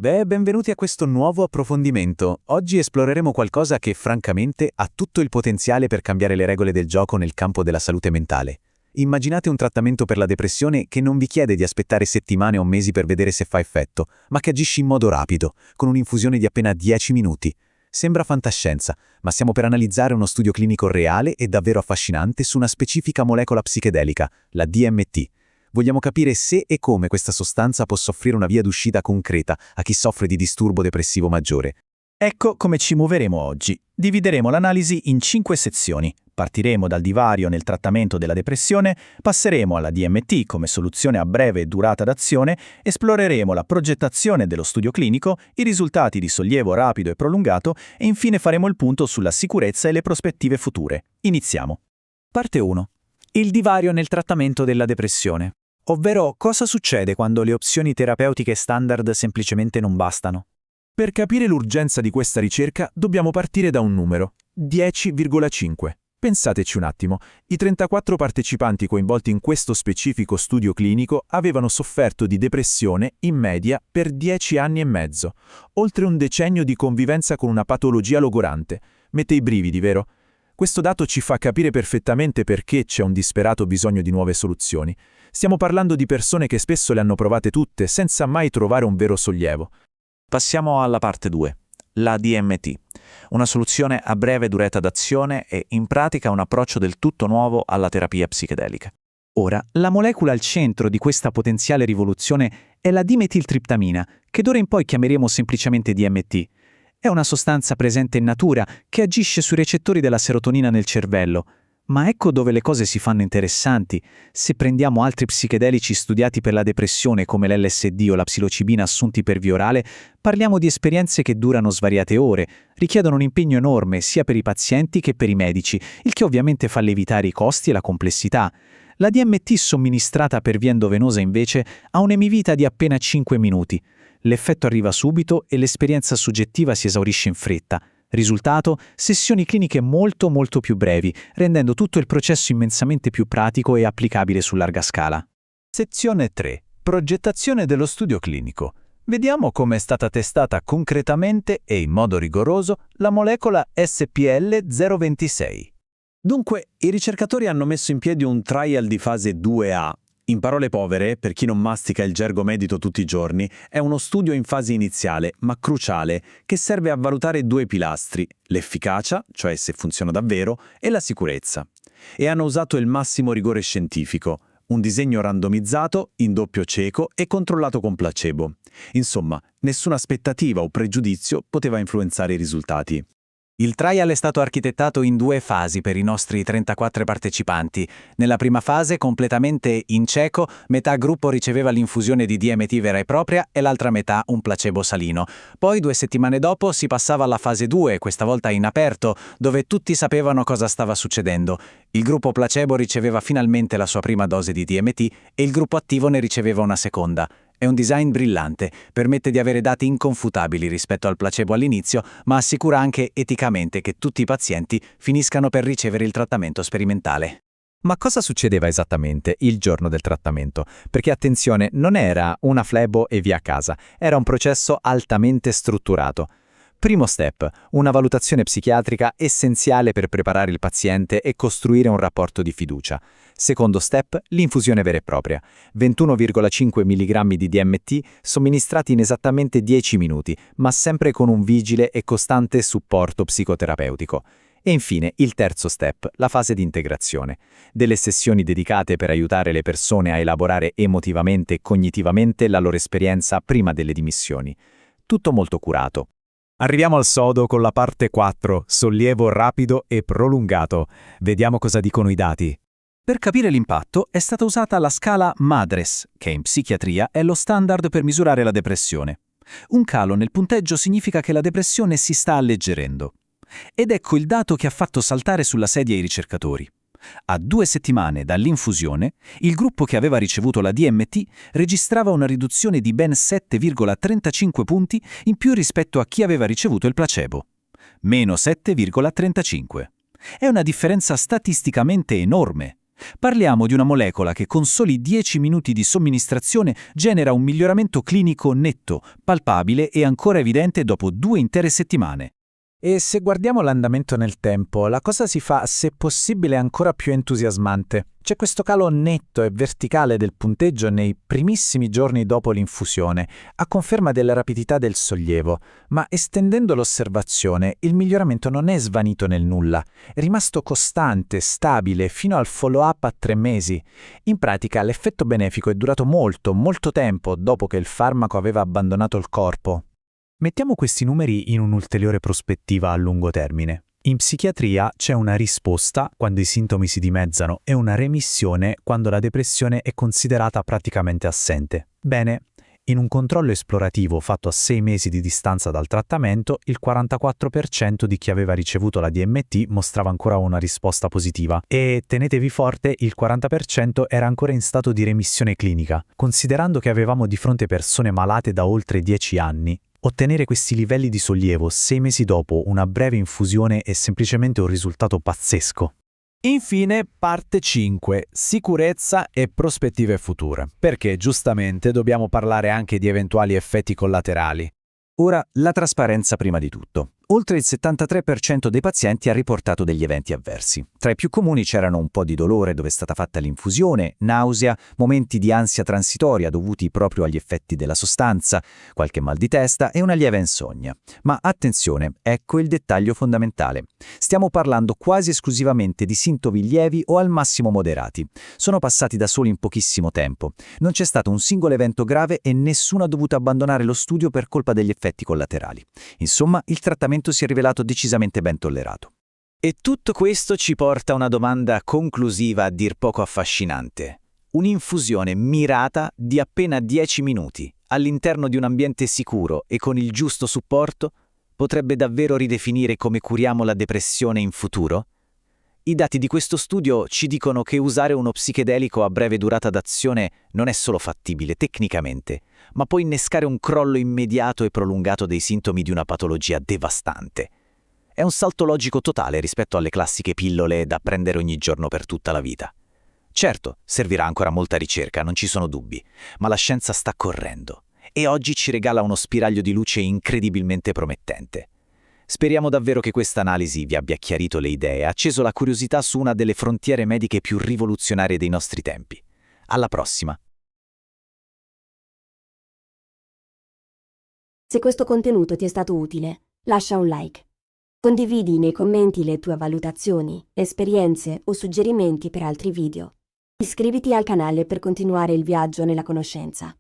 Beh, benvenuti a questo nuovo approfondimento. Oggi esploreremo qualcosa che francamente ha tutto il potenziale per cambiare le regole del gioco nel campo della salute mentale. Immaginate un trattamento per la depressione che non vi chiede di aspettare settimane o mesi per vedere se fa effetto, ma che agisce in modo rapido, con un'infusione di appena 10 minuti. Sembra fantascienza, ma stiamo per analizzare uno studio clinico reale e davvero affascinante su una specifica molecola psichedelica, la DMT. Vogliamo capire se e come questa sostanza possa offrire una via d'uscita concreta a chi soffre di disturbo depressivo maggiore. Ecco come ci muoveremo oggi. Divideremo l'analisi in 5 sezioni. Partiremo dal divario nel trattamento della depressione, passeremo alla DMT come soluzione a breve durata d'azione, esploreremo la progettazione dello studio clinico, i risultati di sollievo rapido e prolungato e infine faremo il punto sulla sicurezza e le prospettive future. Iniziamo. Parte 1. Il divario nel trattamento della depressione. Ovvero, cosa succede quando le opzioni terapeutiche standard semplicemente non bastano? Per capire l'urgenza di questa ricerca dobbiamo partire da un numero, 10,5. Pensateci un attimo, i 34 partecipanti coinvolti in questo specifico studio clinico avevano sofferto di depressione in media per 10 anni e mezzo, oltre un decennio di convivenza con una patologia logorante. Mette i brividi, vero? Questo dato ci fa capire perfettamente perché c'è un disperato bisogno di nuove soluzioni. Stiamo parlando di persone che spesso le hanno provate tutte senza mai trovare un vero sollievo. Passiamo alla parte 2, la DMT, una soluzione a breve durata d'azione e in pratica un approccio del tutto nuovo alla terapia psichedelica. Ora, la molecola al centro di questa potenziale rivoluzione è la dimetiltriptamina, che d'ora in poi chiameremo semplicemente DMT. È una sostanza presente in natura che agisce sui recettori della serotonina nel cervello. Ma ecco dove le cose si fanno interessanti. Se prendiamo altri psichedelici studiati per la depressione come l'LSD o la psilocibina assunti per via orale, parliamo di esperienze che durano svariate ore, richiedono un impegno enorme sia per i pazienti che per i medici, il che ovviamente fa lievitare i costi e la complessità. La DMT somministrata per via endovenosa invece ha un'emivita di appena 5 minuti. L'effetto arriva subito e l'esperienza soggettiva si esaurisce in fretta. Risultato? Sessioni cliniche molto più brevi, rendendo tutto il processo immensamente più pratico e applicabile su larga scala. Sezione 3. Progettazione dello studio clinico. Vediamo come è stata testata concretamente e in modo rigoroso la molecola SPL026. Dunque, i ricercatori hanno messo in piedi un trial di fase 2A. In parole povere, per chi non mastica il gergo medico tutti i giorni, è uno studio in fase iniziale, ma cruciale, che serve a valutare 2 pilastri, l'efficacia, cioè se funziona davvero, e la sicurezza. E hanno usato il massimo rigore scientifico, un disegno randomizzato, in doppio cieco e controllato con placebo. Insomma, nessuna aspettativa o pregiudizio poteva influenzare i risultati. Il trial è stato architettato in 2 fasi per i nostri 34 partecipanti. Nella prima fase, completamente in cieco, metà gruppo riceveva l'infusione di DMT vera e propria e l'altra metà un placebo salino. Poi 2 settimane dopo si passava alla fase 2, questa volta in aperto, dove tutti sapevano cosa stava succedendo. Il gruppo placebo riceveva finalmente la sua prima dose di DMT e il gruppo attivo ne riceveva una seconda. È un design brillante, permette di avere dati inconfutabili rispetto al placebo all'inizio, ma assicura anche eticamente che tutti i pazienti finiscano per ricevere il trattamento sperimentale. Ma cosa succedeva esattamente il giorno del trattamento? Perché attenzione, non era una flebo e via a casa, era un processo altamente strutturato. Primo step, una valutazione psichiatrica essenziale per preparare il paziente e costruire un rapporto di fiducia. Secondo step, l'infusione vera e propria. 21,5 mg di DMT somministrati in esattamente 10 minuti, ma sempre con un vigile e costante supporto psicoterapeutico. E infine, il terzo step, la fase di integrazione. Delle sessioni dedicate per aiutare le persone a elaborare emotivamente e cognitivamente la loro esperienza prima delle dimissioni. Tutto molto curato. Arriviamo al sodo con la parte 4, sollievo rapido e prolungato. Vediamo cosa dicono i dati. Per capire l'impatto è stata usata la scala MADRS, che in psichiatria è lo standard per misurare la depressione. Un calo nel punteggio significa che la depressione si sta alleggerendo. Ed ecco il dato che ha fatto saltare sulla sedia i ricercatori. A 2 settimane dall'infusione, il gruppo che aveva ricevuto la DMT registrava una riduzione di ben 7,35 punti in più rispetto a chi aveva ricevuto il placebo. Meno 7,35. È una differenza statisticamente enorme. Parliamo di una molecola che con soli 10 minuti di somministrazione genera un miglioramento clinico netto, palpabile e ancora evidente dopo 2 intere settimane. E se guardiamo l'andamento nel tempo, la cosa si fa, se possibile, ancora più entusiasmante. C'è questo calo netto e verticale del punteggio nei primissimi giorni dopo l'infusione, a conferma della rapidità del sollievo, ma estendendo l'osservazione, il miglioramento non è svanito nel nulla, è rimasto costante, stabile, fino al follow-up a 3 mesi. In pratica, l'effetto benefico è durato molto, molto tempo dopo che il farmaco aveva abbandonato il corpo. Mettiamo questi numeri in un'ulteriore prospettiva a lungo termine. In psichiatria c'è una risposta quando i sintomi si dimezzano e una remissione quando la depressione è considerata praticamente assente. Bene, in un controllo esplorativo fatto a 6 mesi di distanza dal trattamento, il 44% di chi aveva ricevuto la DMT mostrava ancora una risposta positiva e, tenetevi forte, il 40% era ancora in stato di remissione clinica. Considerando che avevamo di fronte persone malate da oltre 10 anni, ottenere questi livelli di sollievo 6 mesi dopo una breve infusione è semplicemente un risultato pazzesco. Infine, parte 5. Sicurezza e prospettive future, perché giustamente dobbiamo parlare anche di eventuali effetti collaterali. Ora, la trasparenza prima di tutto. Oltre il 73% dei pazienti ha riportato degli eventi avversi. Tra i più comuni c'erano un po' di dolore dove è stata fatta l'infusione, nausea, momenti di ansia transitoria dovuti proprio agli effetti della sostanza, qualche mal di testa e una lieve insonnia. Ma attenzione, ecco il dettaglio fondamentale. Stiamo parlando quasi esclusivamente di sintomi lievi o al massimo moderati. Sono passati da soli in pochissimo tempo. Non c'è stato un singolo evento grave e nessuno ha dovuto abbandonare lo studio per colpa degli effetti collaterali. Insomma, il trattamento si è rivelato decisamente ben tollerato. E tutto questo ci porta a una domanda conclusiva a dir poco affascinante. Un'infusione mirata di appena 10 minuti, all'interno di un ambiente sicuro e con il giusto supporto, potrebbe davvero ridefinire come curiamo la depressione in futuro? I dati di questo studio ci dicono che usare uno psichedelico a breve durata d'azione non è solo fattibile tecnicamente, ma può innescare un crollo immediato e prolungato dei sintomi di una patologia devastante. È un salto logico totale rispetto alle classiche pillole da prendere ogni giorno per tutta la vita. Certo, servirà ancora molta ricerca, non ci sono dubbi, ma la scienza sta correndo e oggi ci regala uno spiraglio di luce incredibilmente promettente. Speriamo davvero che questa analisi vi abbia chiarito le idee e acceso la curiosità su una delle frontiere mediche più rivoluzionarie dei nostri tempi. Alla prossima! Se questo contenuto ti è stato utile, lascia un like. Condividi nei commenti le tue valutazioni, esperienze o suggerimenti per altri video. Iscriviti al canale per continuare il viaggio nella conoscenza.